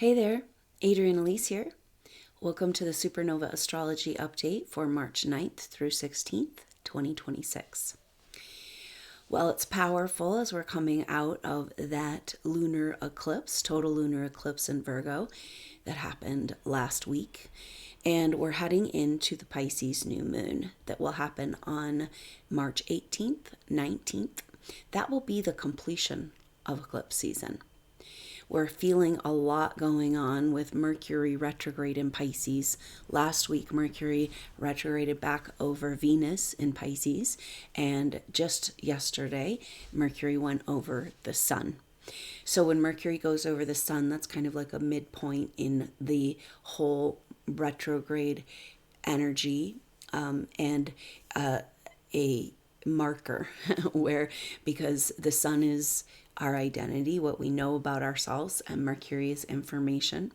Hey there, Adrienne Elise here. Welcome to the SuperNova Astrology update for March 9th through 16th, 2026. Well, it's powerful as we're coming out of that lunar eclipse, total lunar eclipse in Virgo that happened last week. And we're heading into the Pisces new moon that will happen on March 18th, 19th. That will be the completion of eclipse season. We're feeling a lot going on with Mercury retrograde in Pisces. Last week, Mercury retrograded back over Venus in Pisces, and just yesterday, Mercury went over the Sun. So when Mercury goes over the Sun, that's kind of like a midpoint in the whole retrograde energy, and a marker where, because the Sun is our identity, what we know about ourselves, and Mercury is information.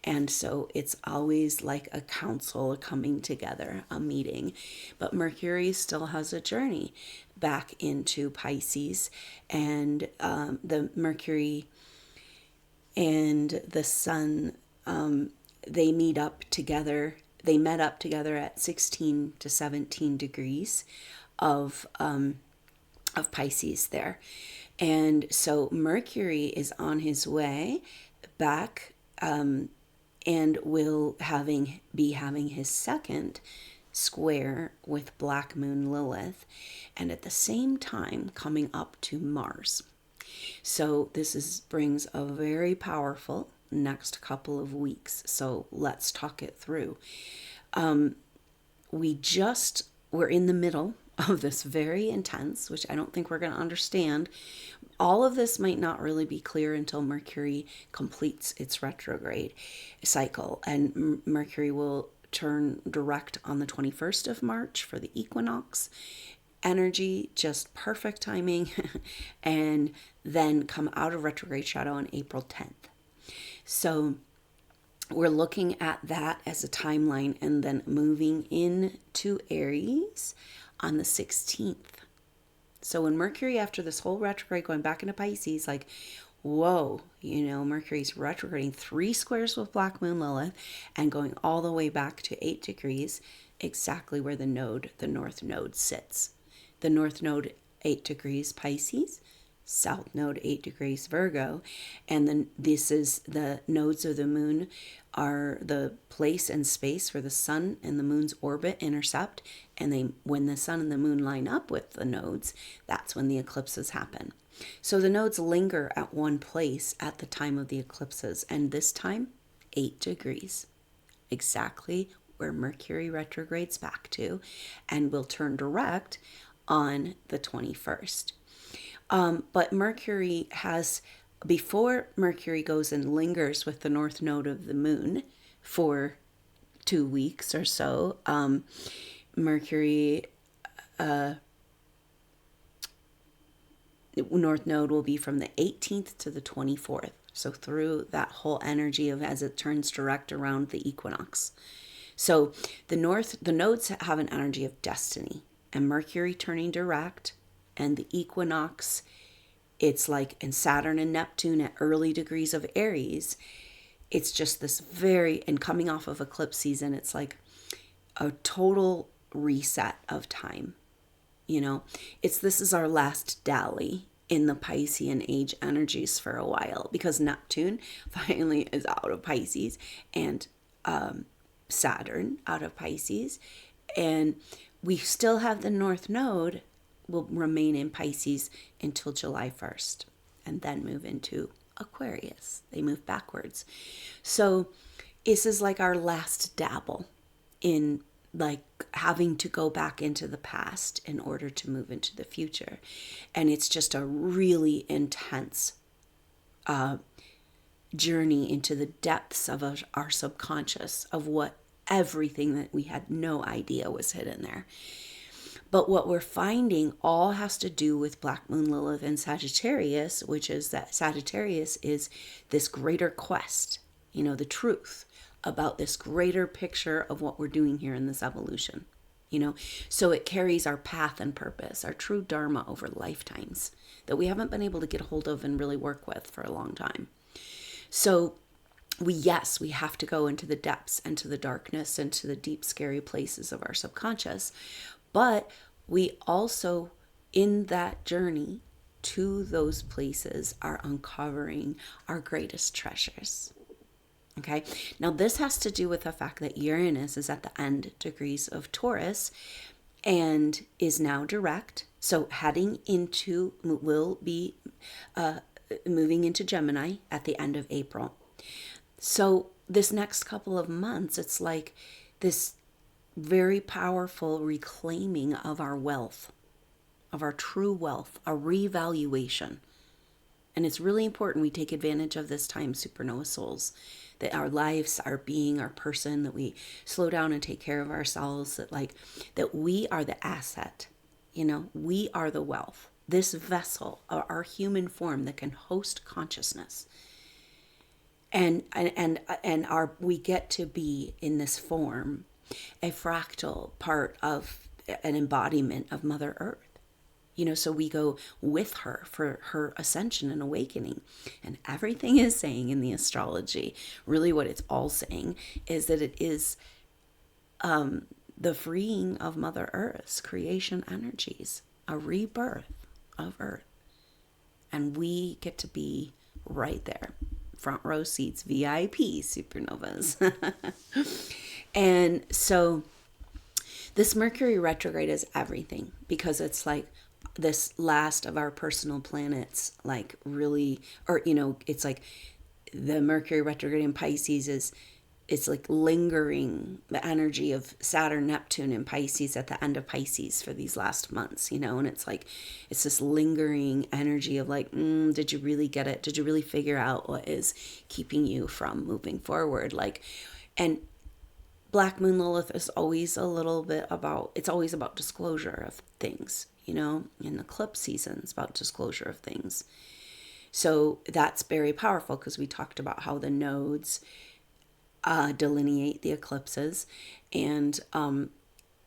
And so it's always like a council coming together, a meeting. But Mercury still has a journey back into Pisces, and the Mercury and the Sun, they meet up together. They met up together at 16 to 17 degrees of Pisces there. And so Mercury is on his way back, and will be having his second square with Black Moon Lilith, and at the same time coming up to Mars. So this brings a very powerful next couple of weeks. So let's talk it through. We're in the middle of this very intense, which I don't think we're going to understand. All of this might not really be clear until Mercury completes its retrograde cycle, and Mercury will turn direct on the 21st of March for the Equinox energy, just perfect timing, and then come out of retrograde shadow on April 10th. So we're looking at that as a timeline, and then moving into Aries on the 16th. So when Mercury, after this whole retrograde going back into Pisces, like, whoa, Mercury's retrograding 3 squares with Black Moon Lilith and going all the way back to 8 degrees, exactly where the North Node sits. The North Node, 8 degrees Pisces, South Node, 8 degrees Virgo, and then this is the nodes of the moon are the place and space where the sun and the moon's orbit intercept, and when the sun and the moon line up with the nodes, that's when the eclipses happen. So the nodes linger at one place at the time of the eclipses, and this time 8 degrees, exactly where Mercury retrogrades back to, and will turn direct on the 21st. But Mercury before Mercury goes and lingers with the North Node of the moon for 2 weeks or so, Mercury North Node will be from the 18th to the 24th. So through that whole energy of as it turns direct around the equinox. So the nodes have an energy of destiny, and Mercury turning direct, and the equinox, it's like in Saturn and Neptune at early degrees of Aries. It's just this and coming off of eclipse season, it's like a total reset of time. This is our last dally in the Piscean age energies for a while, because Neptune finally is out of Pisces, and Saturn out of Pisces, and we still have the North Node will remain in Pisces until July 1st, and then move into Aquarius. They move backwards. So this is like our last dabble in like having to go back into the past in order to move into the future. And it's just a really intense journey into the depths of our subconscious, of everything that we had no idea was hidden there. But what we're finding all has to do with Black Moon Lilith and Sagittarius, which is that Sagittarius is this greater quest, the truth about this greater picture of what we're doing here in this evolution. So it carries our path and purpose, our true dharma over lifetimes that we haven't been able to get a hold of and really work with for a long time. So we have to go into the depths and to the darkness and to the deep, scary places of our subconscious. But we also, in that journey to those places, are uncovering our greatest treasures. Okay. Now, this has to do with the fact that Uranus is at the end degrees of Taurus and is now direct. So will be moving into Gemini at the end of April. So this next couple of months, it's like this very powerful reclaiming of our wealth, of our true wealth, a revaluation. And it's really important we take advantage of this time, supernova souls, that our lives, our being, our person, that we slow down and take care of ourselves, that we are the asset, we are the wealth, this vessel, our human form that can host consciousness. And we get to be in this form a fractal part of an embodiment of Mother Earth. So we go with her for her ascension and awakening. And everything is saying in the astrology, really what it's all saying is that it is the freeing of Mother Earth's creation energies, a rebirth of Earth. And we get to be right there, front row seats, VIP supernovas. And so this Mercury retrograde is everything, because it's like this last of our personal planets, it's like the Mercury retrograde in Pisces it's like lingering the energy of Saturn, Neptune in Pisces at the end of Pisces for these last months, and it's like, it's this lingering energy of did you really get it? Did you really figure out what is keeping you from moving forward? And Black Moon Lilith is always it's always about disclosure of things, in eclipse seasons, about disclosure of things. So that's very powerful, because we talked about how the nodes delineate the eclipses, and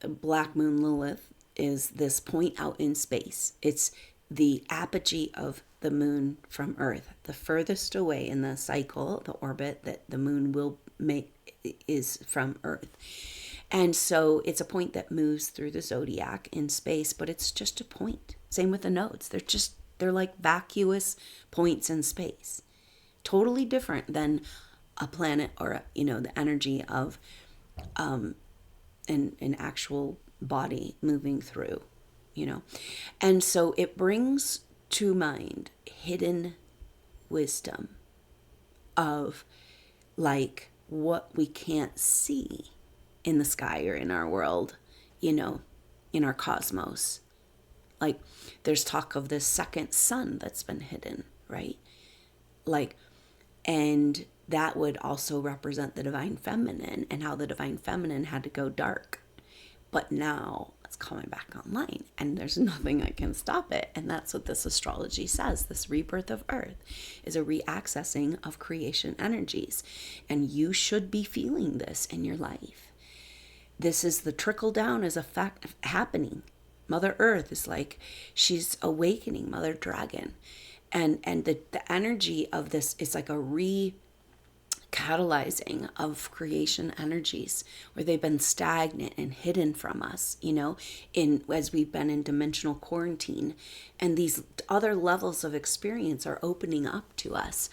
Black Moon Lilith is this point out in space. It's the apogee of the moon from Earth, the furthest away in the cycle, the orbit that the moon will make is from Earth. And so it's a point that moves through the zodiac in space, but it's just a point. Same with the nodes. They're like vacuous points in space. Totally different than a planet or, the energy of an actual body moving through, And so it brings to mind hidden wisdom of what we can't see in the sky or in our world, in our cosmos. There's talk of this second sun that's been hidden, right? And that would also represent the divine feminine, and how the divine feminine had to go dark. But now it's coming back online, and there's nothing that can stop it. And that's what this astrology says. This rebirth of Earth is a reaccessing of creation energies. And you should be feeling this in your life. This is the trickle down is a fact happening. Mother Earth is she's awakening, Mother Dragon. And the energy of this is like a catalyzing of creation energies, where they've been stagnant and hidden from us, as we've been in dimensional quarantine, and these other levels of experience are opening up to us,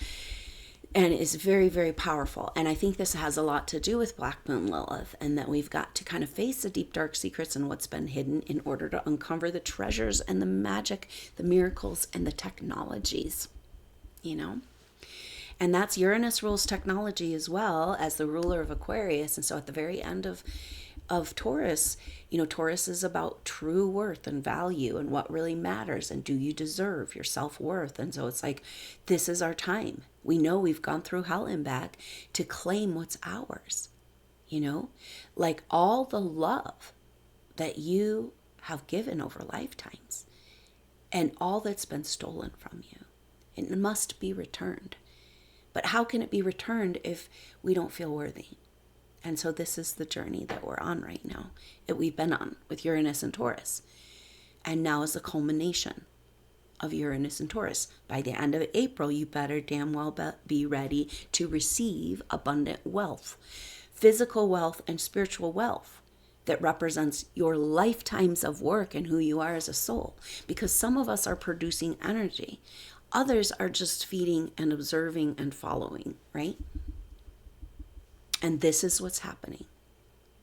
and it's very, very powerful. And I think this has a lot to do with Black Moon Lilith, and that we've got to kind of face the deep dark secrets and what's been hidden in order to uncover the treasures and the magic, the miracles, and the technologies, And that's Uranus rules technology as well as the ruler of Aquarius. And so at the very end of Taurus, Taurus is about true worth and value and what really matters, and do you deserve your self-worth? And so it's this is our time. We know we've gone through hell and back to claim what's ours, all the love that you have given over lifetimes, and all that's been stolen from you. It must be returned. But how can it be returned if we don't feel worthy? And so this is the journey that we're on right now, that we've been on with Uranus and Taurus. And now is the culmination of Uranus and Taurus. By the end of April, you better damn well be ready to receive abundant wealth, physical wealth and spiritual wealth that represents your lifetimes of work and who you are as a soul. Because some of us are producing energy. Others are just feeding and observing and following, right? And this is what's happening.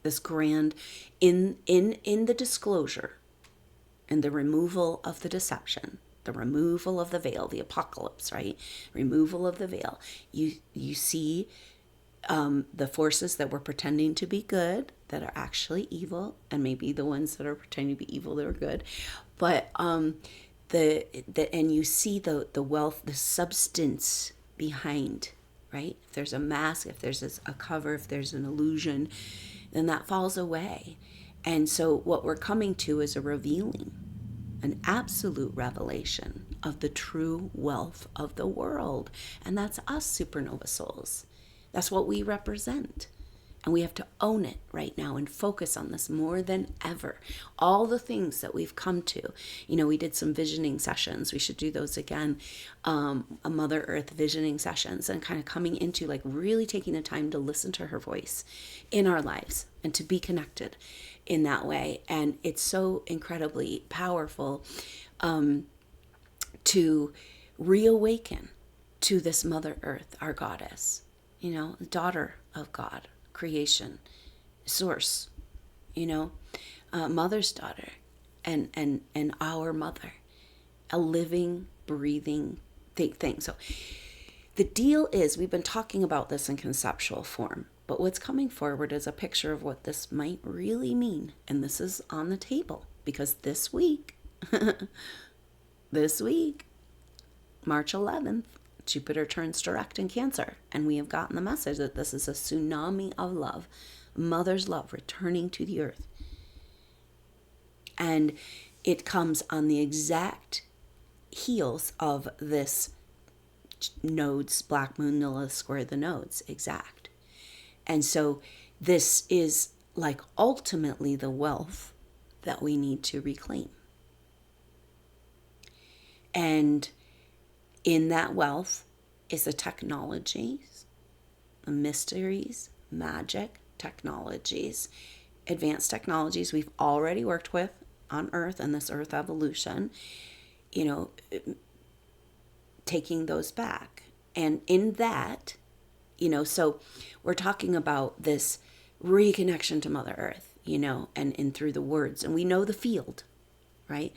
This grand, in the disclosure and the removal of the deception, the removal of the veil, the apocalypse, right? Removal of the veil. You see the forces that were pretending to be good that are actually evil, and maybe the ones that are pretending to be evil that are good. But and you see the wealth, the substance behind, right? If there's a mask, if there's a cover, if there's an illusion, then that falls away. And so what we're coming to is a revealing, an absolute revelation of the true wealth of the world. And that's us, supernova souls. That's what we represent. And we have to own it right now and focus on this more than ever. All the things that we've come to. We did some visioning sessions. We should do those again. A Mother Earth visioning sessions, and kind of coming into like really taking the time to listen to her voice in our lives and to be connected in that way. And it's so incredibly powerful to reawaken to this Mother Earth, our goddess, daughter of God, creation, source, mother's daughter, and our mother, a living, breathing thing. So the deal is, we've been talking about this in conceptual form, but what's coming forward is a picture of what this might really mean. And this is on the table because this week, March 11th, Jupiter turns direct in Cancer, and we have gotten the message that this is a tsunami of love, mother's love returning to the earth. And it comes on the exact heels of this nodes, black moon, Lilith square the nodes, exact. And so this is like ultimately the wealth that we need to reclaim. And in that wealth is the technologies, the mysteries, magic technologies, advanced technologies we've already worked with on Earth and this Earth evolution, taking those back. And in that, so we're talking about this reconnection to Mother Earth, and through the words, and we know the field, right?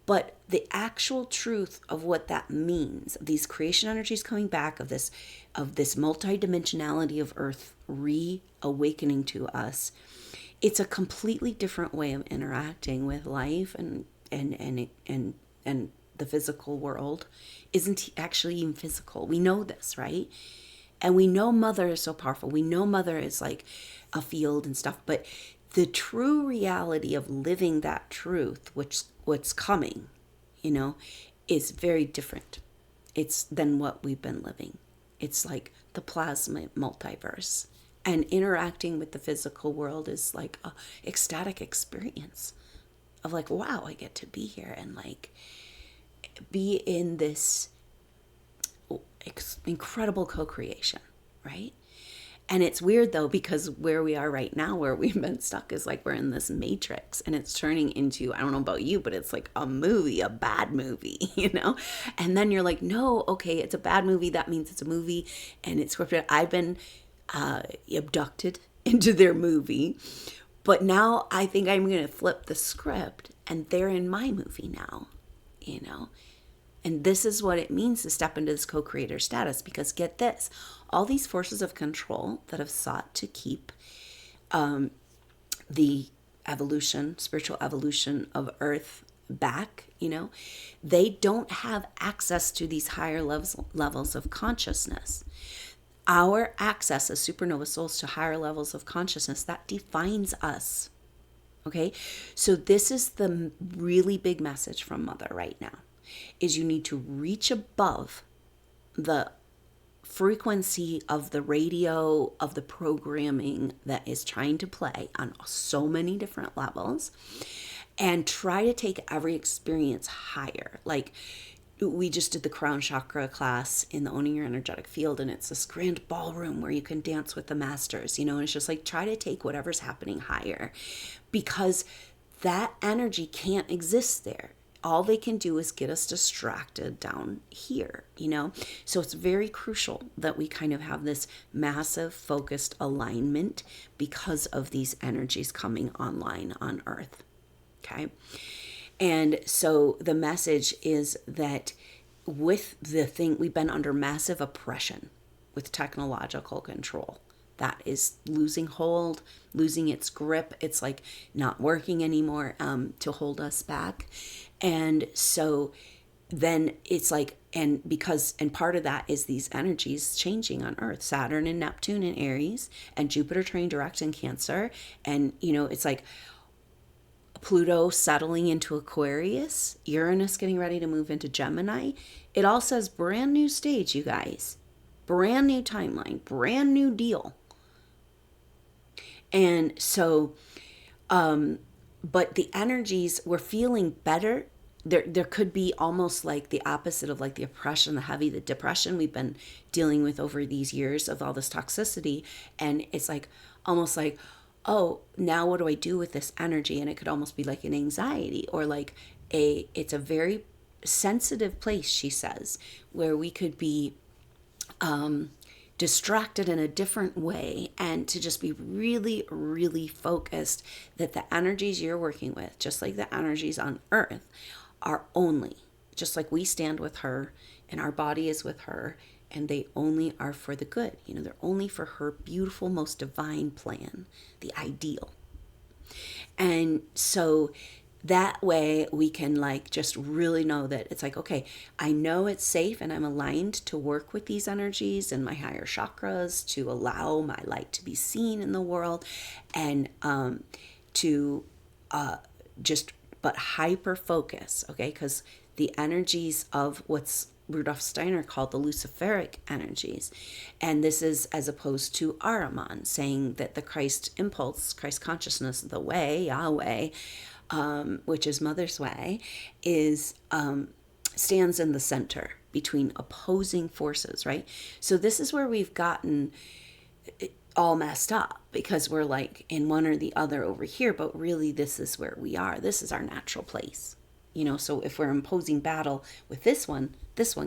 But the actual truth of what that means, these creation energies coming back, of this multidimensionality of Earth reawakening to us, it's a completely different way of interacting with life and the physical world isn't actually even physical. We know this, right? And we know Mother is so powerful. We know Mother is like a field and stuff, but the true reality of living that truth, what's coming, is very different. It's than what we've been living. It's like the plasma multiverse, and interacting with the physical world is like a ecstatic experience of like, wow, I get to be here and like be in this incredible co-creation, right? And it's weird though, because where we are right now, where we've been stuck, is like we're in this matrix, and it's turning into, I don't know about you, but it's like a movie, a bad movie, And then you're like, no, okay, it's a bad movie. That means it's a movie and it's scripted. I've been abducted into their movie, but now I think I'm going to flip the script and they're in my movie now, And this is what it means to step into this co-creator status, because get this, all these forces of control that have sought to keep the evolution, spiritual evolution of Earth back, they don't have access to these higher levels of consciousness. Our access as supernova souls to higher levels of consciousness, that defines us. Okay? So this is the really big message from Mother right now, is you need to reach above the frequency of the radio, of the programming that is trying to play on so many different levels, and try to take every experience higher. Like, we just did the crown chakra class in the Owning Your Energetic Field, and it's this grand ballroom where you can dance with the masters, and it's just like, try to take whatever's happening higher, because that energy can't exist there. All they can do is get us distracted down here, So it's very crucial that we kind of have this massive focused alignment because of these energies coming online on Earth. Okay. And so the message is that with the thing, we've been under massive oppression with technological control. That is losing hold, losing its grip. It's like not working anymore to hold us back. And so then it's like, and part of that is these energies changing on Earth, Saturn and Neptune in Aries, and Jupiter trine direct in Cancer. And, it's like Pluto settling into Aquarius, Uranus getting ready to move into Gemini. It all says brand new stage, you guys. Brand new timeline, brand new deal. And so, but the energies, we're feeling better. There could be almost like the opposite of like the oppression, the depression we've been dealing with over these years of all this toxicity. And it's like, almost like, oh, now what do I do with this energy? And it could almost be like an anxiety, or like it's a very sensitive place, she says, where we could be distracted in a different way, and to just be really, really focused that the energies you're working with, just like the energies on Earth, are only, just like we stand with her and our body is with her, and they only are for the good. They're only for her beautiful, most divine plan, the ideal. And so that way we can like just really know that it's like, okay, I know it's safe and I'm aligned to work with these energies and my higher chakras to allow my light to be seen in the world, and to just but hyper focus, okay? Because the energies of what's Rudolf Steiner called the Luciferic energies, and this is as opposed to Ahriman, saying that the Christ impulse, Christ consciousness, the way, Yahweh, which is Mother's way, is stands in the center between opposing forces, right? So this is where we've gotten all messed up, because we're like in one or the other over here, but really this is where we are. This is our natural place. So if we're imposing battle with this one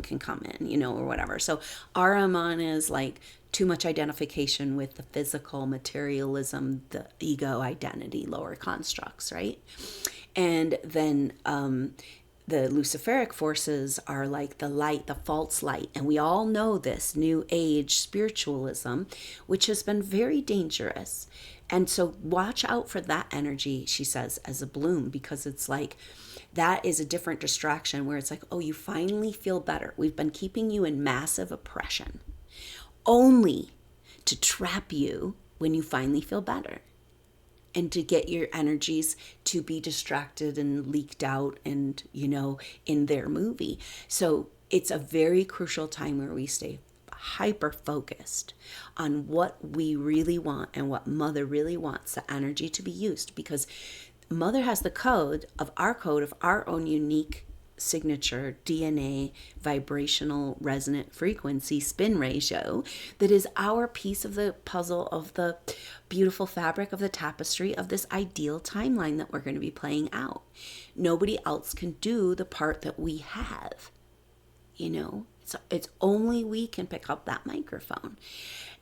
can come in, or whatever. So Ahriman is like too much identification with the physical, materialism, the ego, identity, lower constructs, right? And then the Luciferic forces are like the light, the false light. And we all know this New Age spiritualism, which has been very dangerous. And so watch out for that energy, she says, as a bloom, because it's like, that is a different distraction where it's like, oh, you finally feel better. We've been keeping you in massive oppression only to trap you when you finally feel better, and to get your energies to be distracted and leaked out and, in their movie. So it's a very crucial time where we stay hyper focused on what we really want and what Mother really wants the energy to be used, because Mother has the code of our own unique signature DNA vibrational resonant frequency spin ratio that is our piece of the puzzle, of the beautiful fabric of the tapestry of this ideal timeline that we're going to be playing out. Nobody else can do the part that we have. It's only we can pick up that microphone.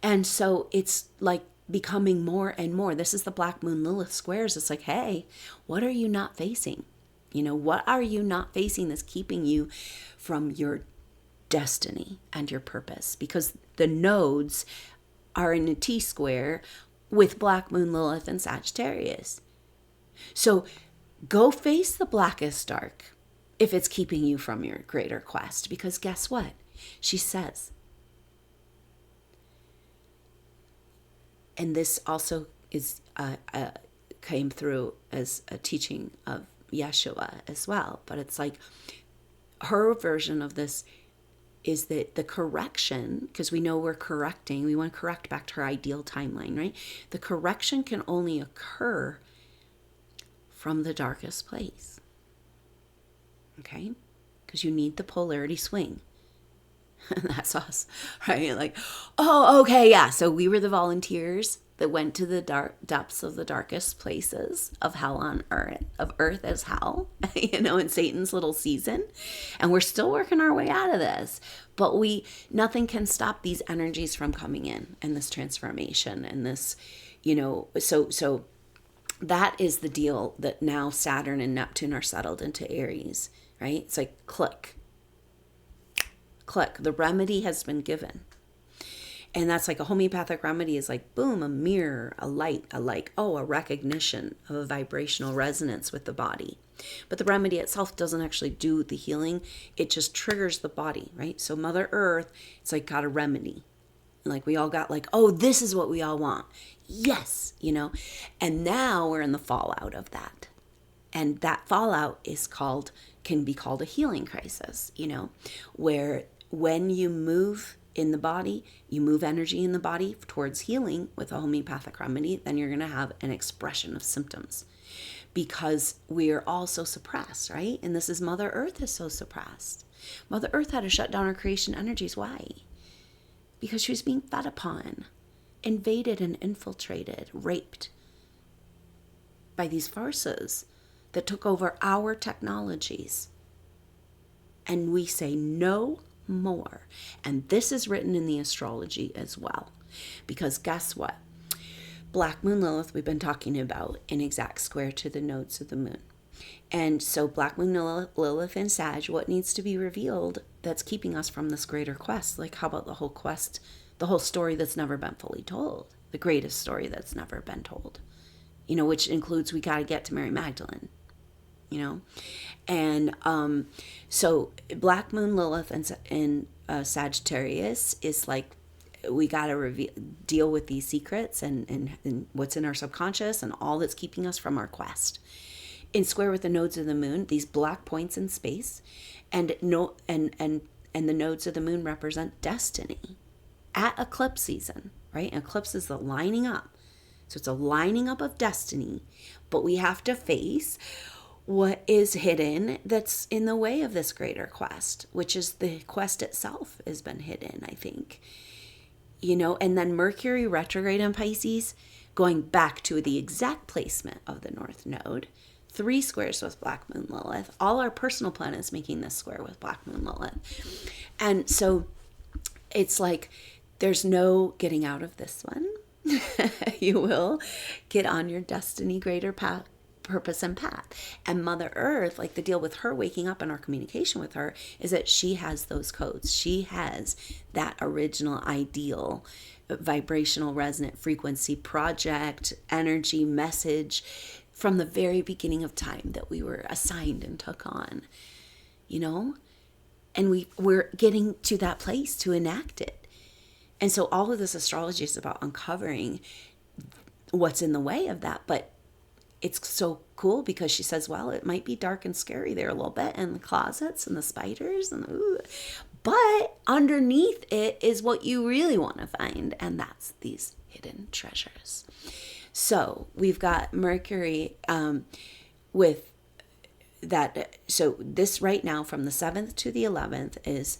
And so it's like becoming more and more. This is the Black Moon Lilith squares. It's like, hey, what are you not facing? What are you not facing that's keeping you from your destiny and your purpose? Because the nodes are in a T-square with Black Moon Lilith and Sagittarius. So go face the blackest dark if it's keeping you from your greater quest. Because guess what? She says, and this also is came through as a teaching of Yeshua as well, but it's like her version of this is that the correction, because we know we're correcting, we want to correct back to her ideal timeline, right? The correction can only occur from the darkest place. Okay? Because you need the polarity swing. That's us, right? Like, oh, okay, yeah. So we were the volunteers that went to the dark depths of the darkest places of hell on earth, of earth as hell, in Satan's little season. And we're still working our way out of this. But nothing can stop these energies from coming in and this transformation and this, so that is the deal, that now Saturn and Neptune are settled into Aries, right? It's like click. The remedy has been given. And that's like a homeopathic remedy is like, boom, a mirror, a light, a recognition of a vibrational resonance with the body. But the remedy itself doesn't actually do the healing. It just triggers the body, right? So Mother Earth, it's like got a remedy. Like we all got like, oh, this is what we all want. Yes, And now we're in the fallout of that. And that fallout can be called a healing crisis, where when you move in the body, you move energy in the body towards healing with a homeopathic remedy, then you're going to have an expression of symptoms because we're all so suppressed, right? And this is Mother Earth is so suppressed. Mother Earth had to shut down her creation energies. Why? Because she was being fed upon, invaded and infiltrated, raped by these forces that took over our technologies. And we say no more. And this is written in the astrology as well. Because guess what? Black Moon Lilith, we've been talking about in exact square to the nodes of the moon. And so Black Moon Lilith and Sag, what needs to be revealed that's keeping us from this greater quest? Like, how about the whole quest, the whole story that's never been fully told? The greatest story that's never been told. Which includes we got to get to Mary Magdalene. And so Black Moon Lilith and Sagittarius is like, we got to deal with these secrets and what's in our subconscious and all that's keeping us from our quest. In square with the nodes of the moon, these black points in space, and the nodes of the moon represent destiny at eclipse season, right? Eclipse is the lining up. So it's a lining up of destiny, but we have to face what is hidden that's in the way of this greater quest, which is the quest itself has been hidden, I think. And then Mercury retrograde in Pisces, going back to the exact placement of the North Node, 3 squares with Black Moon Lilith, all our personal planets making this square with Black Moon Lilith. And so it's like, there's no getting out of this one. You will get on your destiny greater path, purpose and path. And Mother Earth, like the deal with her waking up and our communication with her is that she has those codes. She has that original ideal vibrational resonant frequency project, energy, message from the very beginning of time that we were assigned and took on, and we're getting to that place to enact it. And so all of this astrology is about uncovering what's in the way of that. But it's so cool because she says, well, it might be dark and scary there a little bit, and the closets and the spiders but underneath it is what you really want to find, and that's these hidden treasures. So we've got Mercury with that. So this right now from the 7th to the 11th is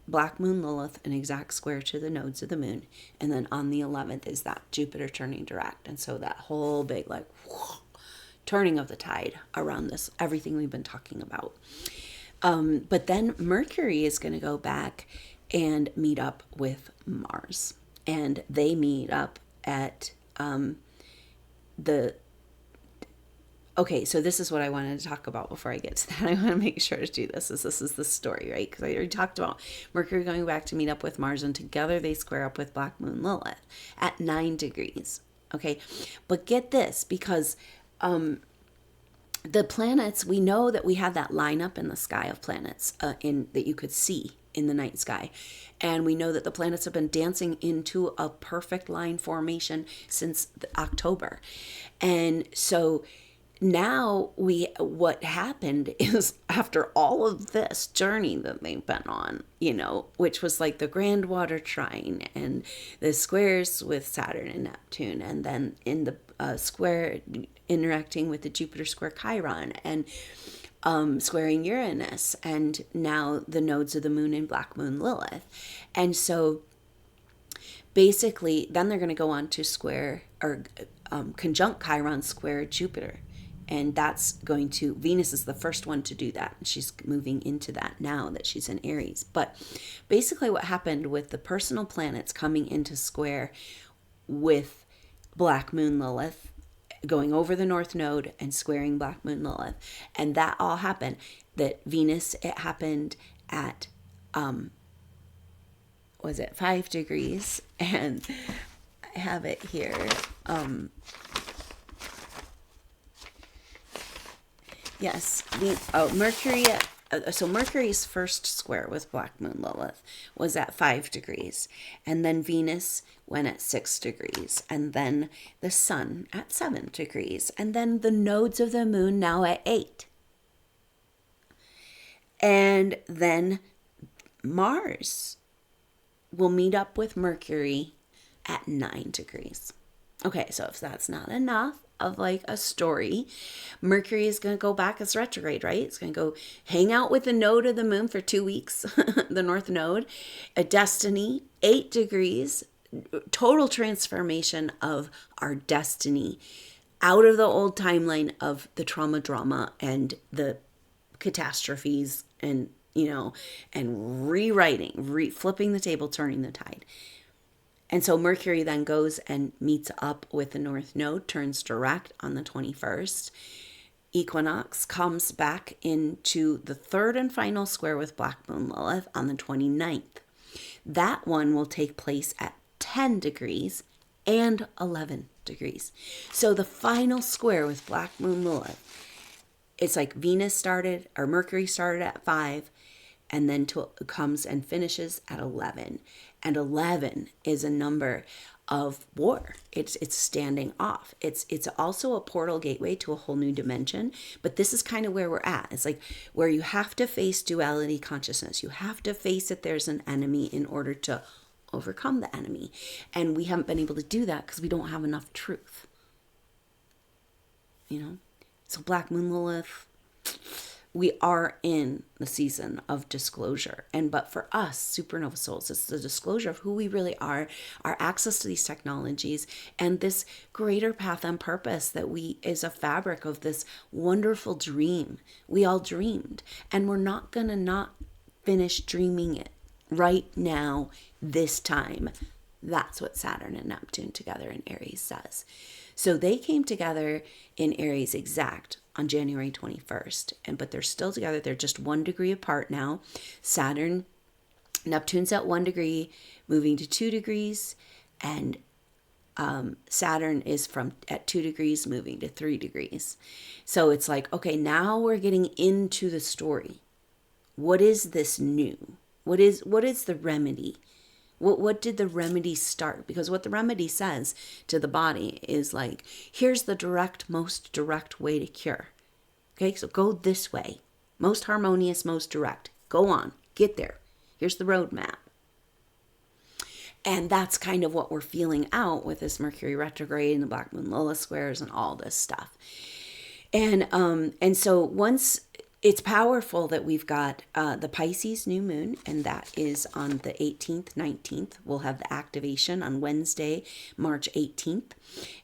Black Moon Lilith, an exact square to the nodes of the moon. And then on the 11th is that Jupiter turning direct. And so that whole big turning of the tide around this, everything we've been talking about. But then Mercury is going to go back and meet up with Mars. And they meet up at Okay, so this is what I wanted to talk about before I get to that. I want to make sure to do this. This is the story, right? Because I already talked about Mercury going back to meet up with Mars, and together they square up with Black Moon Lilith at 9 degrees. Okay, but get this, because the planets, we know that we have that lineup in the sky of planets that you could see in the night sky. And we know that the planets have been dancing into a perfect line formation since October. And so now what happened is, after all of this journey that they've been on, which was like the grand water trine and the squares with Saturn and Neptune, and then in the square interacting with the Jupiter square Chiron, and squaring Uranus, and now the nodes of the moon in Black Moon Lilith. And so basically then they're going to go on to square or conjunct Chiron square Jupiter. And that's going to, Venus is the first one to do that. She's moving into that now that she's in Aries. But basically what happened with the personal planets coming into square with Black Moon Lilith, going over the North Node and squaring Black Moon Lilith. And that all happened. That Venus, it happened at, was it 5 degrees? And I have it here. Yes, Mercury, so Mercury's first square with Black Moon Lilith was at 5 degrees, and then Venus went at 6 degrees, and then the Sun at 7 degrees, and then the nodes of the moon now at 8. And then Mars will meet up with Mercury at 9 degrees. Okay, so if that's not enough of like a story, Mercury is going to go back as retrograde, right? It's going to go hang out with the node of the moon for 2 weeks, the North Node, a destiny, 8 degrees, total transformation of our destiny out of the old timeline of the trauma drama and the catastrophes and, and rewriting, flipping the table, turning the tide. And so Mercury then goes and meets up with the North Node, turns direct on the 21st. Equinox comes back into the third and final square with Black Moon Lilith on the 29th. That one will take place at 10 degrees and 11 degrees. So the final square with Black Moon Lilith, it's like Mercury started at 5, and then comes and finishes at 11. And 11 is a number of war. It's standing off. It's also a portal gateway to a whole new dimension. But this is kind of where we're at. It's like where you have to face duality consciousness. You have to face that there's an enemy in order to overcome the enemy. And we haven't been able to do that because we don't have enough truth. So Black Moon Lilith, we are in the season of disclosure. But for us, supernova souls, it's the disclosure of who we really are, our access to these technologies, and this greater path and purpose that is a fabric of this wonderful dream. We all dreamed, and we're not going to not finish dreaming it right now, this time. That's what Saturn and Neptune together in Aries says. So they came together in Aries exact on January 21st, but they're still together. They're just 1 degree apart now. Neptune's at 1 degree, moving to 2 degrees, and Saturn is at 2 degrees, moving to 3 degrees. So it's like, okay, now we're getting into the story. What is this new? What is the remedy? What did the remedy start? Because what the remedy says to the body is like, here's the most direct way to cure. Okay, so go this way. Most harmonious, most direct. Go on, get there. Here's the roadmap. And that's kind of what we're feeling out with this Mercury retrograde and the Black Moon Lilith squares and all this stuff. And so once it's powerful that we've got the Pisces new moon, and that is on the 18th, 19th. We'll have the activation on Wednesday, March 18th.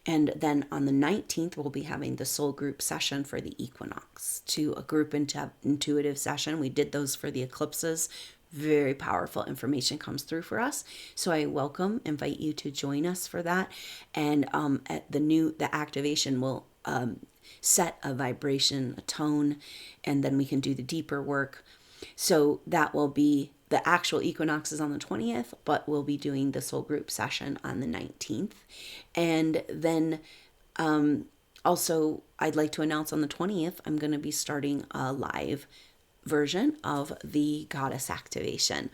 And then on the 19th, we'll be having the soul group session for the equinox, a group intuitive session. We did those for the eclipses. Very powerful information comes through for us. So I invite you to join us for that. And at the activation will set a vibration, a tone, and then we can do the deeper work. So that will be, the actual equinox is on the 20th, but we'll be doing the soul group session on the 19th. And then also I'd like to announce on the 20th, I'm going to be starting a live version of the Goddess Activation.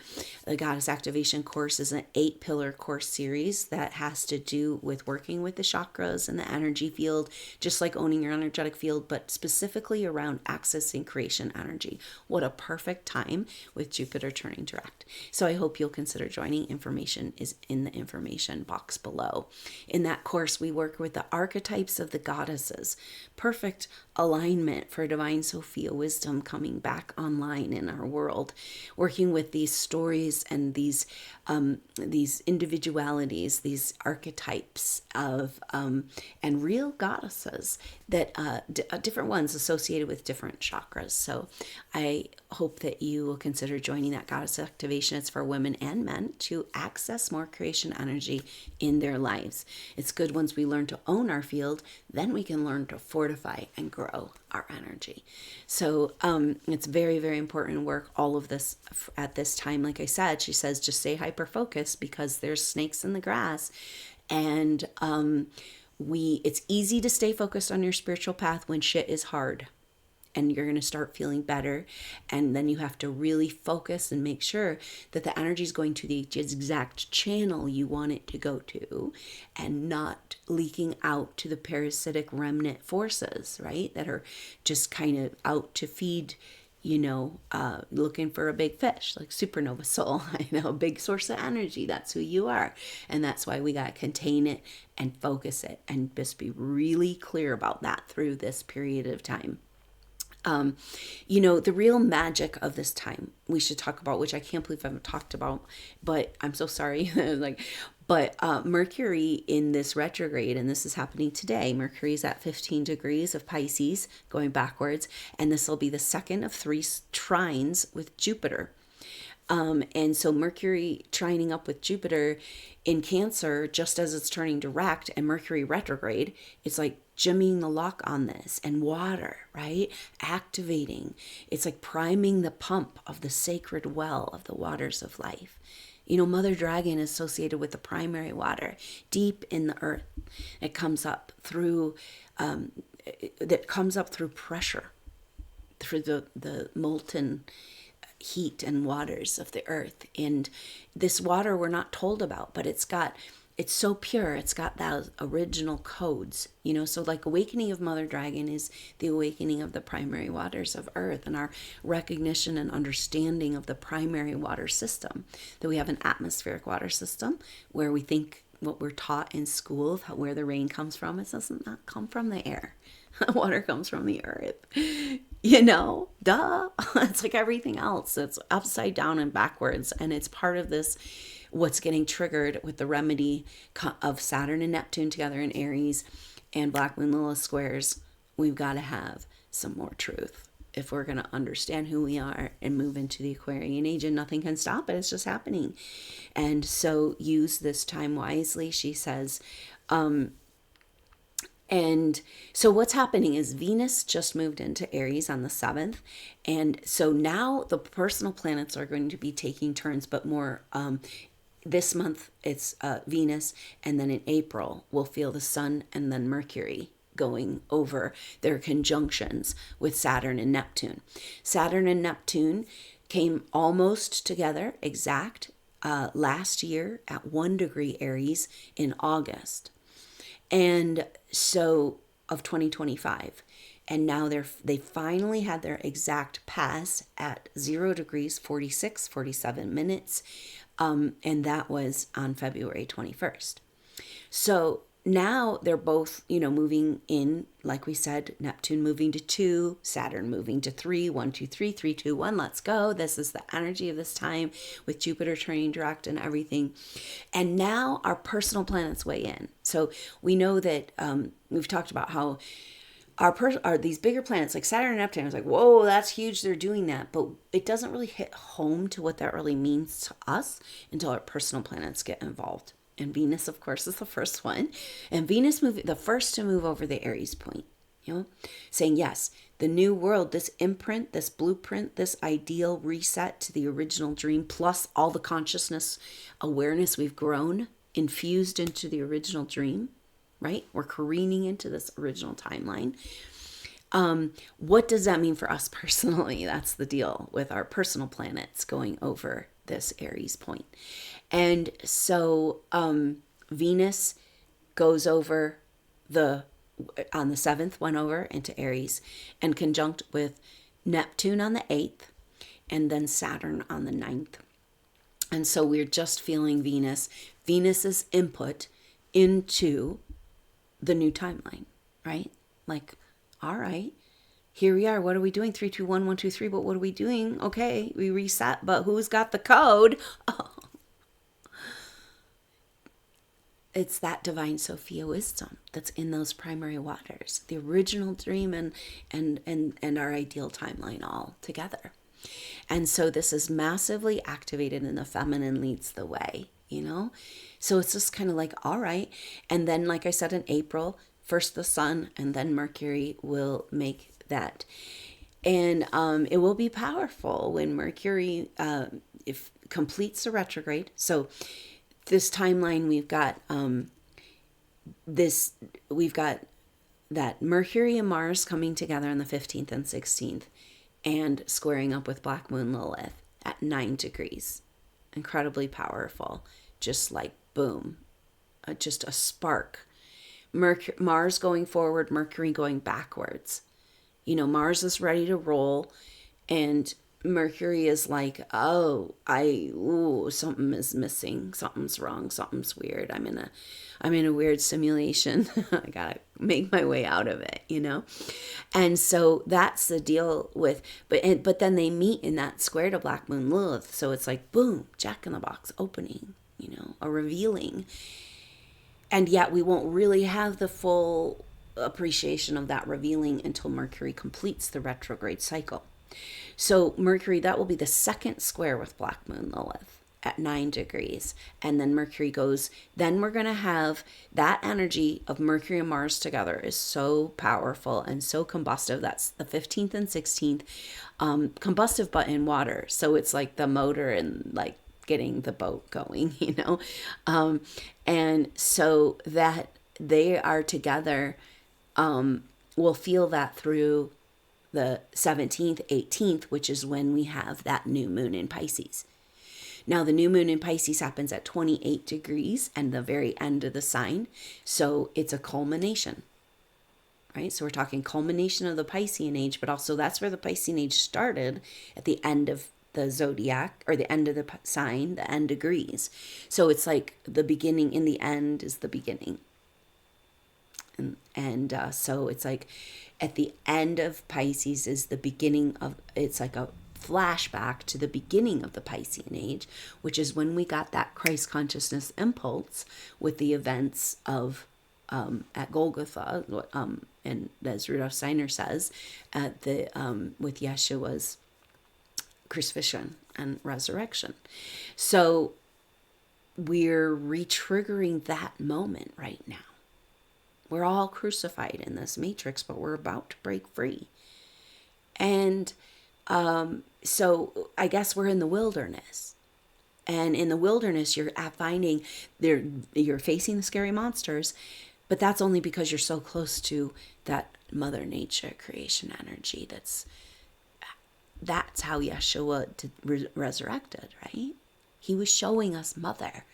The Goddess Activation course is an 8-pillar course series that has to do with working with the chakras and the energy field, just like owning your energetic field, but specifically around accessing creation energy. What a perfect time with Jupiter turning direct. So I hope you'll consider joining. Information is in the information box below. In that course, we work with the archetypes of the goddesses. Perfect alignment for divine Sophia wisdom coming back online in our world, working with these stories and these individualities, these archetypes of and real goddesses that different ones associated with different chakras. So I hope that you will consider joining that Goddess Activation. It's for women and men to access more creation energy in their lives. It's good once we learn to own our field, then we can learn to fortify and grow our energy. So it's very, very important work, all of this at this time. Like I said, she says, just stay hyper-focused because there's snakes in the grass. And it's easy to stay focused on your spiritual path when shit is hard. And you're going to start feeling better. And then you have to really focus and make sure that the energy is going to the exact channel you want it to go to and not leaking out to the parasitic remnant forces, right? That are just kind of out to feed, looking for a big fish, like SuperNova soul. I know, a big source of energy. That's who you are. And that's why we got to contain it and focus it and just be really clear about that through this period of time. The real magic of this time we should talk about, which I can't believe I haven't talked about, but I'm so sorry. Mercury in this retrograde, and this is happening today. Mercury is at 15 degrees of Pisces going backwards, and this will be the second of 3 trines with Jupiter. And so Mercury trining up with Jupiter in Cancer, just as it's turning direct, and Mercury retrograde, it's like jimmying the lock on this, and water, right? Activating. It's like priming the pump of the sacred well of the waters of life. Mother Dragon is associated with the primary water deep in the earth. It comes up through, pressure, through the molten heat and waters of the earth. And this water we're not told about, but it's so pure. It's got those original codes, so like awakening of Mother Dragon is the awakening of the primary waters of earth and our recognition and understanding of the primary water system, that we have an atmospheric water system where we think what we're taught in school of where the rain comes from, it doesn't not come from the air. Water comes from the earth, duh. It's like everything else. It's upside down and backwards. And it's part of this, what's getting triggered with the remedy of Saturn and Neptune together in Aries and Black Moon Lilith squares. We've got to have some more truth if we're going to understand who we are and move into the Aquarian age, and nothing can stop it. It's just happening. And so use this time wisely, she says. And so what's happening is Venus just moved into Aries on the 7th. And so now the personal planets are going to be taking turns, but more this month it's Venus. And then in April, we'll feel the Sun and then Mercury going over their conjunctions with Saturn and Neptune. Saturn and Neptune came almost together, exact, last year at 1 degree Aries in August. And so of 2025. And now they finally had their exact pass at 0 degrees, 47 minutes. And that was on February 21st. So now they're both, moving in, like we said, Neptune moving to 2, Saturn moving to 3, 1, 2, 3, 3, 2, 1, let's go. This is the energy of this time with Jupiter turning direct and everything. And now our personal planets weigh in. So we know that we've talked about how are these bigger planets like Saturn and Neptune. It's like, whoa, that's huge. They're doing that. But it doesn't really hit home to what that really means to us until our personal planets get involved. And Venus, of course, is the first one. And Venus the first to move over the Aries point, saying, yes, the new world, this imprint, this blueprint, this ideal reset to the original dream, plus all the consciousness awareness we've grown, infused into the original dream, right? We're careening into this original timeline. What does that mean for us personally? That's the deal with our personal planets going over this Aries point. And so Venus goes over on the 7th, went over into Aries and conjunct with Neptune on the 8th and then Saturn on the 9th. And so we're just feeling Venus's input into the new timeline, right? Like, all right, here we are. What are we doing? 3, 2, 1, 1, 2, 3. But what are we doing? Okay, we reset. But who's got the code? Oh. It's that divine Sophia wisdom that's in those primary waters, the original dream and our ideal timeline all together. And so this is massively activated and the feminine leads the way, So it's just kind of like, all right. And then, like I said, in April, first the sun and then Mercury will make that. And it will be powerful when Mercury if completes the retrograde. So this timeline, we've got that Mercury and Mars coming together on the 15th and 16th and squaring up with Black Moon Lilith at 9 degrees. Incredibly powerful. Just like boom, just a spark. Mars going forward, Mercury going backwards. Mars is ready to roll and Mercury is like, something is missing. Something's wrong. Something's weird. I'm in a weird simulation. I gotta make my way out of it, And so that's the deal with, but then they meet in that square to Black Moon Lilith. So it's like, boom, Jack in the Box opening, a revealing. And yet we won't really have the full appreciation of that revealing until Mercury completes the retrograde cycle. So Mercury, that will be the second square with Black Moon Lilith at 9 degrees. And then Mercury goes, then we're going to have that energy of Mercury and Mars together is so powerful and so combustive. That's the 15th and 16th, combustive but in water. So it's like the motor and like getting the boat going, and so that they are together, we'll feel that through the 17th, 18th, which is when we have that new moon in Pisces. Now, the new moon in Pisces happens at 28 degrees and the very end of the sign. So it's a culmination, right? So we're talking culmination of the Piscean age, but also that's where the Piscean age started at the end of the zodiac or the end of the sign, the end degrees. So it's like the beginning in the end is the beginning. And so it's like at the end of Pisces is the beginning of, it's like a flashback to the beginning of the Piscean age, which is when we got that Christ consciousness impulse with the events of at Golgotha, and as Rudolf Steiner says, at the with Yeshua's crucifixion and resurrection. So we're re-triggering that moment right now. We're all crucified in this matrix, but we're about to break free. And so I guess we're in the wilderness. And in the wilderness, you're finding you're facing the scary monsters, but that's only because you're so close to that Mother Nature creation energy. That's how Yeshua resurrected, right? He was showing us Mother.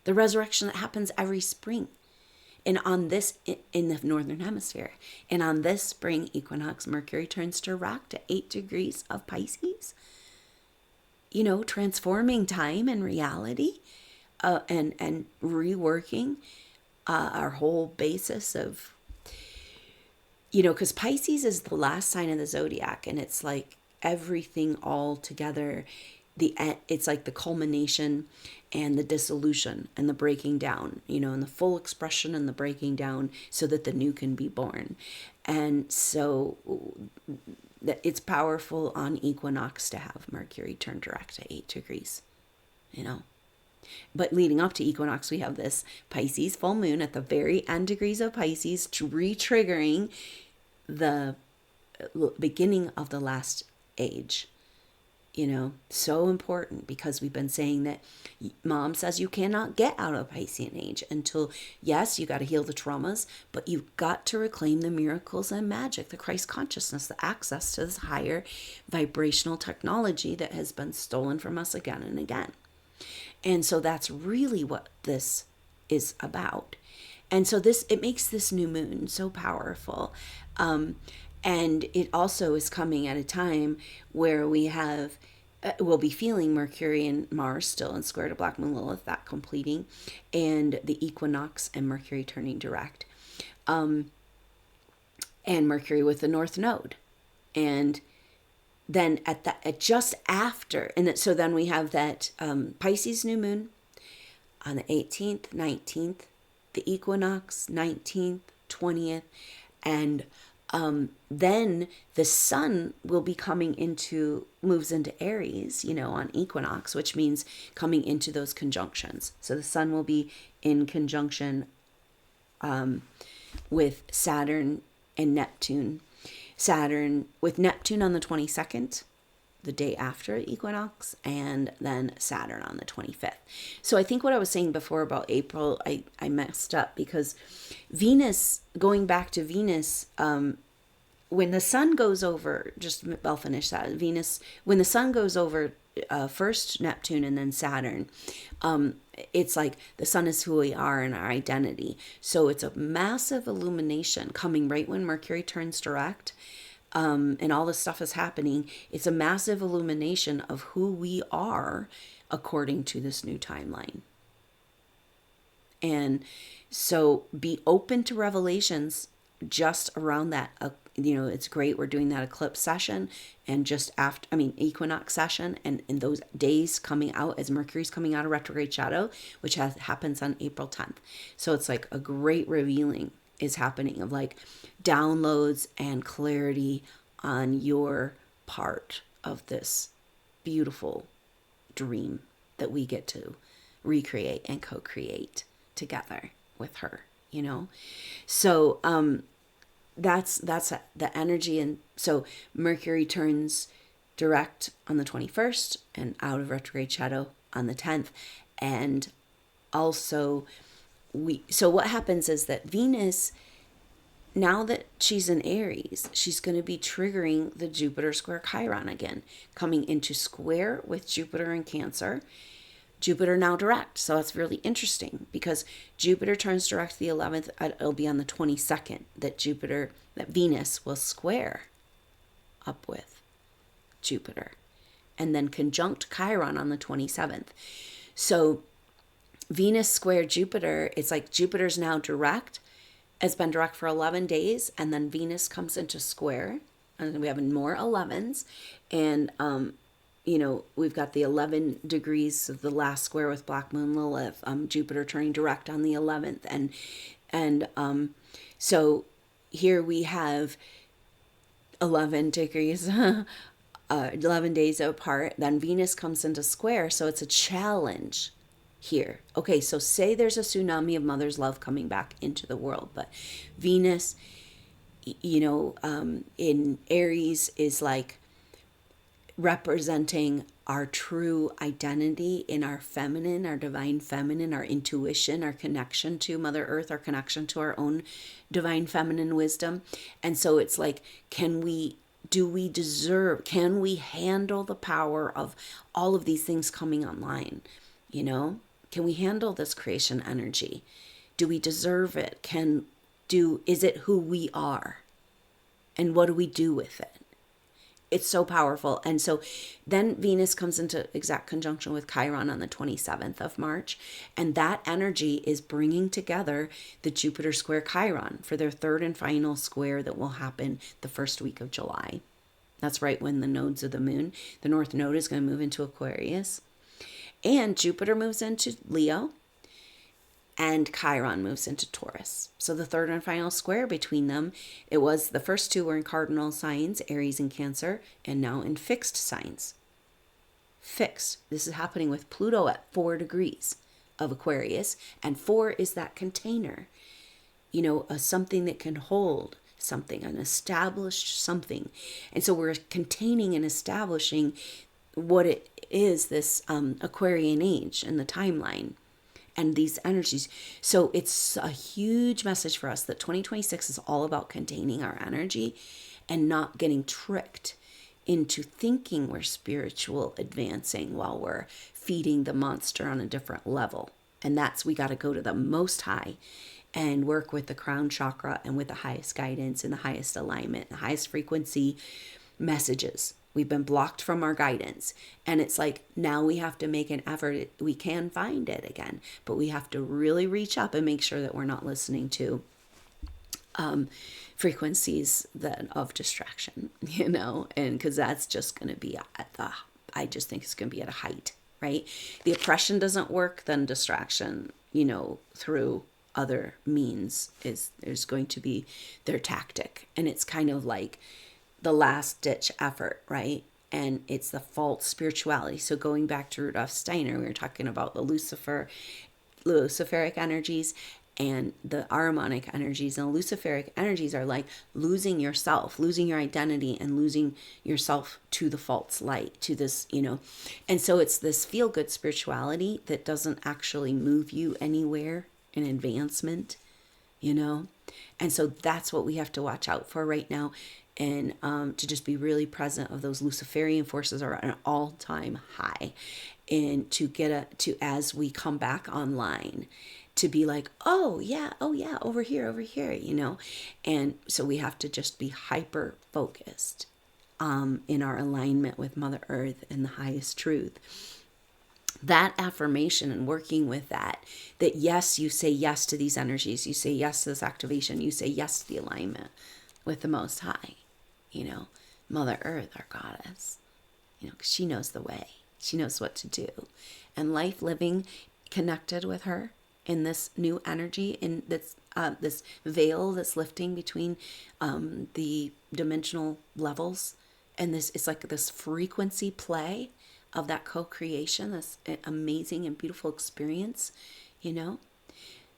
The resurrection that happens every spring. And on this, in the northern hemisphere, and on this spring equinox, Mercury turns direct at 8 degrees of Pisces, transforming time and reality, and reworking our whole basis of, because Pisces is the last sign of the zodiac, and it's like everything all together. It's like the culmination and the dissolution and the breaking down, and the full expression and the breaking down so that the new can be born. And so it's powerful on equinox to have Mercury turn direct at 8 degrees, But leading up to equinox, we have this Pisces full moon at the very end degrees of Pisces, re-triggering the beginning of the last age. So important, because we've been saying that mom says you cannot get out of Piscean age until, yes, you got to heal the traumas, but you've got to reclaim the miracles and magic, the Christ consciousness, the access to this higher vibrational technology that has been stolen from us again and again. And so that's really what this is about. And so it makes this new moon so powerful. And it also is coming at a time where we'll be feeling Mercury and Mars still in square to Black Moon Lilith, that completing, and the Equinox and Mercury turning direct, and Mercury with the North Node. And then just after, so then we have that Pisces new moon on the 18th, 19th, the Equinox, 19th, 20th, and then the sun will be moves into Aries, on Equinox, which means coming into those conjunctions. So the sun will be in conjunction with Saturn and Neptune. Saturn with Neptune on the 22nd, the day after Equinox, and then Saturn on the 25th. So I think what I was saying before about April, I messed up, because Venus, going back to Venus, when the sun goes over, I'll finish that. Venus, when the sun goes over first Neptune and then Saturn, it's like the sun is who we are and our identity. So it's a massive illumination coming right when Mercury turns direct, and all this stuff is happening. It's a massive illumination of who we are according to this new timeline. And so be open to revelations just around that. It's great. We're doing that eclipse session and equinox session, and in those days coming out as Mercury's coming out of retrograde shadow, which happens on April 10th. So it's like a great revealing is happening of like downloads and clarity on your part of this beautiful dream that we get to recreate and co-create together with her, So that's the energy. And so Mercury turns direct on the 21st and out of retrograde shadow on the 10th. And also so what happens is that Venus, now that she's in Aries, she's going to be triggering the Jupiter square Chiron again, coming into square with Jupiter in Cancer. Jupiter now direct. So that's really interesting, because Jupiter turns direct the 11th. It'll be on the 22nd that Venus will square up with Jupiter, and then conjunct Chiron on the 27th. So Venus square Jupiter, it's like Jupiter's now direct. It's been direct for 11 days, and then Venus comes into square, and we have more 11s, and we've got the 11 degrees of the last square with Black Moon Lilith, Jupiter turning direct on the 11th. And so here we have 11 degrees, 11 days apart. Then Venus comes into square. So it's a challenge here. Okay, so say there's a tsunami of mother's love coming back into the world, but Venus, in Aries is like representing our true identity in our feminine, our divine feminine, our intuition, our connection to Mother Earth, our connection to our own divine feminine wisdom. And so it's like, can we handle the power of all of these things coming online? Can we handle this creation energy? Do we deserve it? Is it who we are? And what do we do with it? It's so powerful. And so then Venus comes into exact conjunction with Chiron on the 27th of March. And that energy is bringing together the Jupiter square Chiron for their third and final square that will happen the first week of July. That's right when the nodes of the moon, the North Node is going to move into Aquarius. And Jupiter moves into Leo. And Chiron moves into Taurus. So the third and final square between them, the first two were in cardinal signs, Aries and Cancer, and now in fixed signs. Fixed. This is happening with Pluto at 4 degrees of Aquarius, and 4 is that container, something that can hold something, an established something. And so we're containing and establishing what it is, this Aquarian age and the timeline and these energies. So it's a huge message for us that 2026 is all about containing our energy and not getting tricked into thinking we're spiritual advancing while we're feeding the monster on a different level. And that's, we got to go to the most high and work with the crown chakra and with the highest guidance and the highest alignment, the highest frequency messages. We've been blocked from our guidance. And it's like, now we have to make an effort. We can find it again, but we have to really reach up and make sure that we're not listening to frequencies that of distraction, and because that's just going to be I just think it's going to be at a height, right? The oppression doesn't work, then distraction, through other means is going to be their tactic. And it's kind of like the last ditch effort, right? And it's the false spirituality. So going back to Rudolf Steiner, we were talking about the Luciferic energies and the Ahrimanic energies. And Luciferic energies are like losing yourself, losing your identity, and losing yourself to the false light, to this, And so it's this feel-good spirituality that doesn't actually move you anywhere in advancement, And so that's what we have to watch out for right now. And to just be really present of those Luciferian forces are at an all-time high. And to as we come back online, to be like, oh yeah, over here, And so we have to just be hyper focused in our alignment with Mother Earth and the highest truth. That affirmation and working with that yes, you say yes to these energies, you say yes to this activation, you say yes to the alignment with the Most High, Mother Earth, our goddess, 'cause she knows the way, she knows what to do. And life living connected with her in this new energy, in this veil that's lifting between the dimensional levels, and it's like this frequency play of that co-creation, this amazing and beautiful experience,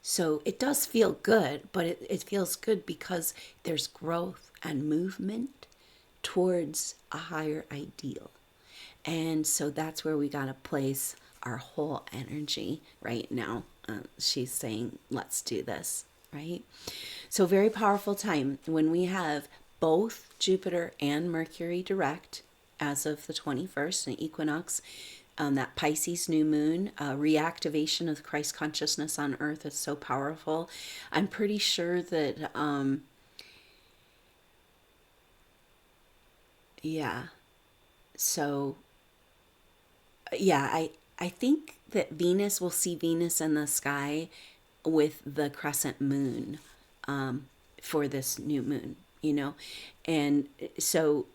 So it does feel good, but it feels good because there's growth and movement towards a higher ideal. And so that's where we got to place our whole energy right now. She's saying, let's do this, right? So very powerful time when we have both Jupiter and Mercury direct as of the 21st, an equinox, that Pisces new moon, reactivation of Christ consciousness on Earth is so powerful. I'm pretty sure that, I think that Venus will see Venus in the sky with the crescent moon for this new moon, and so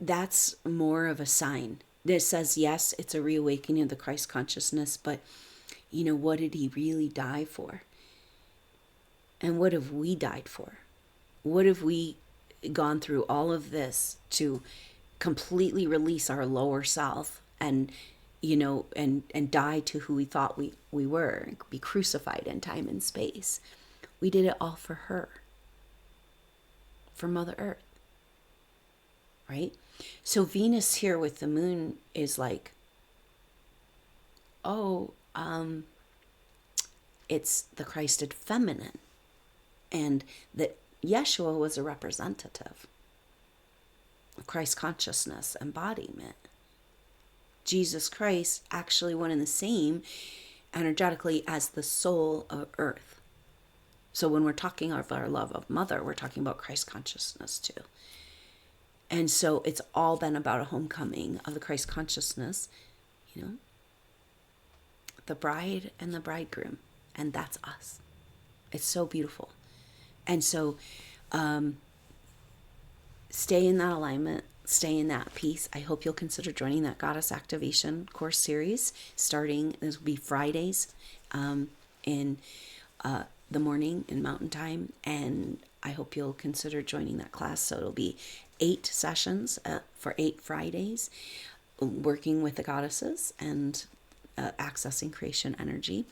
that's more of a sign. This says, yes, it's a reawakening of the Christ consciousness, but what did he really die for? And what have we died for? What have we gone through all of this to completely release our lower self and and die to who we thought we were, be crucified in time and space? We did it all for her, for Mother Earth, right? So Venus here with the moon is like, it's the Christed feminine, and that Yeshua was a representative of Christ consciousness embodiment. Jesus Christ actually one and the same energetically as the soul of Earth. So when we're talking of our love of Mother, we're talking about Christ consciousness too. And so it's all been about a homecoming of the Christ consciousness, the bride and the bridegroom, and that's us. It's so beautiful. And so stay in that alignment, stay in that peace. I hope you'll consider joining that Goddess Activation course series starting, this will be Fridays in the morning in Mountain Time, and I hope you'll consider joining that class. So it'll be 8 sessions for 8 Fridays, working with the goddesses and accessing creation energy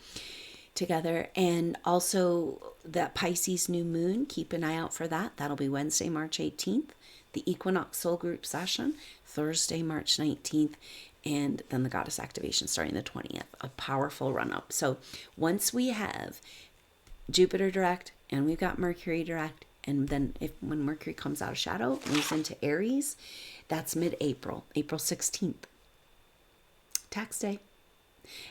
together. And also that Pisces new moon, keep an eye out for that. That'll be Wednesday, March 18th. the Equinox Soul Group session, Thursday, March 19th, and then the Goddess activation starting the 20th. A powerful run up. So once we have Jupiter direct and we've got Mercury direct, and then when Mercury comes out of shadow, moves into Aries, that's mid-April, April 16th. Tax day.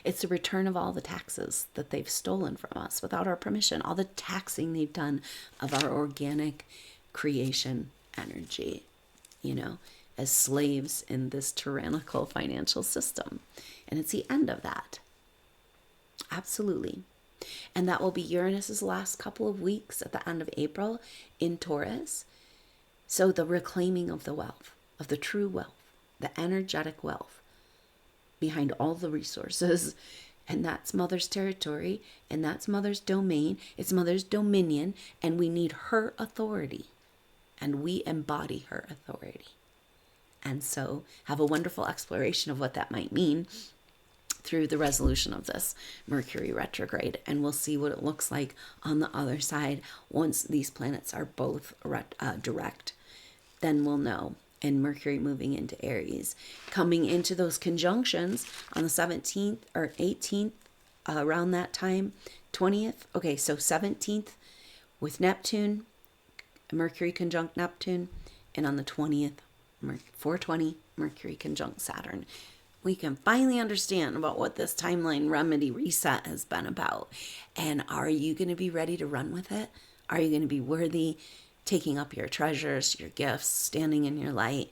It's the return of all the taxes that they've stolen from us without our permission, all the taxing they've done of our organic creation energy, as slaves in this tyrannical financial system. And it's the end of that. Absolutely. And that will be Uranus's last couple of weeks at the end of April in Taurus. So the reclaiming of the wealth, of the true wealth, the energetic wealth behind all the resources. And that's Mother's territory, and that's Mother's domain. It's Mother's dominion, and we need her authority. And we embody her authority. And so have a wonderful exploration of what that might mean through the resolution of this Mercury retrograde. And we'll see what it looks like on the other side once these planets are both direct. Then we'll know. And Mercury moving into Aries, coming into those conjunctions on the 17th or 18th, around that time, 20th. Okay, so 17th with Neptune, Mercury conjunct Neptune, and on the 20th, 420, Mercury conjunct Saturn. We can finally understand about what this timeline remedy reset has been about. And are you going to be ready to run with it? Are you going to be worthy? Taking up your treasures, your gifts, standing in your light,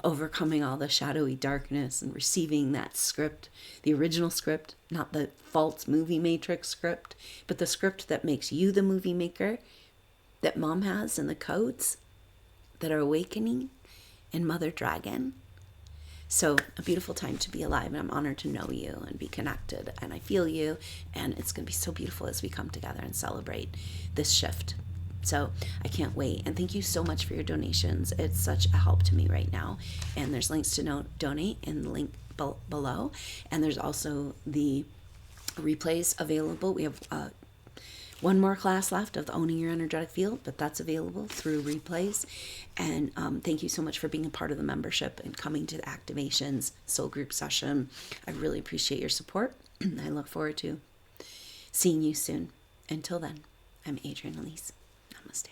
overcoming all the shadowy darkness and receiving that script, the original script, not the false movie matrix script, but the script that makes you the movie maker that Mom has, and the codes that are awakening in Mother Dragon. So a beautiful time to be alive, and I'm honored to know you and be connected, and I feel you, and it's going to be so beautiful as we come together and celebrate this shift. So I can't wait. And thank you so much for your donations. It's such a help to me right now. And there's links to donate in the link below. And there's also the replays available. We have one more class left of the Owning Your Energetic Field, but that's available through replays. And thank you so much for being a part of the membership and coming to the activations soul group session. I really appreciate your support. I look forward to seeing you soon. Until then, I'm Adrienne Elise. Namaste.